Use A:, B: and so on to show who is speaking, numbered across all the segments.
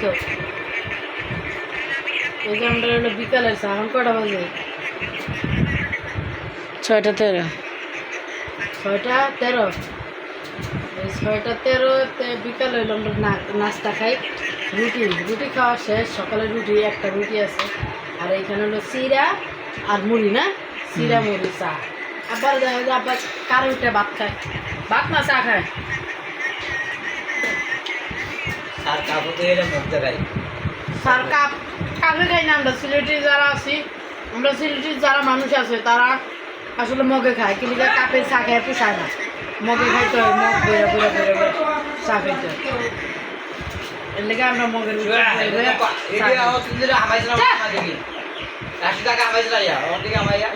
A: তো এই যে আমরা হলো বিকালের চা এখন কটা বাজে
B: 6:13
A: 6:13 এই 6:13-তে বিকাল হইলো আমরা নাস্তা খাই রুটি খাওয়া শেষ সকালে একটা রুটি আছে আর এইখানে হলো চিরা আর মুড়ি না চিরা মুড়ি চা আবার দেখা যায় আবার কারো উঠে ভাত খায় ভাত না চা খায়
C: আর কাপড় তো এর মধ্যে খাই
A: স্যার কাপে খাই না আমরা সিলেটি যারা আছি আমরা সিলেটির যারা মানুষ আছে তারা আসলে মগে খায় কিন্তু কাপের চা খায় পোষায় না মগে খাইতে হয় মগ বইরা বইরা বইরা চা খাইতে হয় এর লেগে আমরা মগের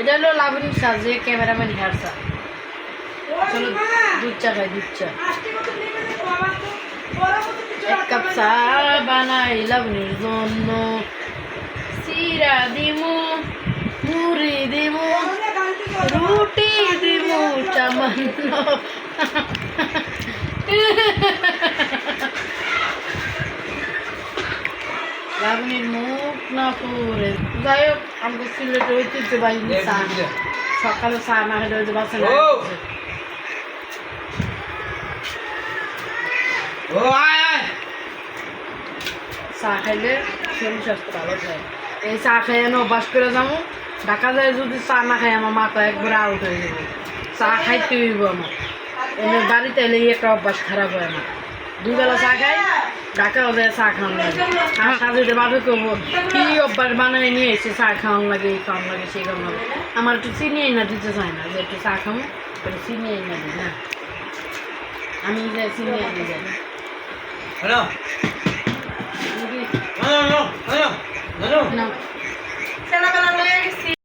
A: এটা হলো লাবণী চা যে ক্যামেরাম্যান হেয়ার চা আসলে দুধ চা খাই দুধ চা এক কাপ চা বানাই লাবণীর জন্য চিরা দিমু মুড়ি দিমু রুটি দিমু সামান্য লাবণীর মুখ না করে যাই হোক আমাকে সিলেটে ঐতিহ্যবাহী চা সকালে চা না খেলে ওই যে বাসে চা খাইলে শরীর স্বাস্থ্য ভালো থাকে এই চা খাই আমি অভ্যাস করে যাবো ঢাকা যায় যদি চা না খাই আমার মাথা একবারে আউট হয়ে যাবে চা খাইতে হইব আমার এনে বাড়িতে এলে একটা অভ্যাস খারাপ হয় আমার দুবেলা চা খাই ঢাকাও যায় চা খাওয়ান লাগে আমার সাথে ভাবে করবো কি অভ্যাস বানায় নিয়ে এসে চা খাওয়ান লাগে এই খাওয়ান লাগে সেই খাওয়ান লাগে আমার একটু চিনি না দিতে চায় না যে একটু চা খাবো একটু চিনি না দিই না আমি যে চিনি এনে যাই
C: হ্যালো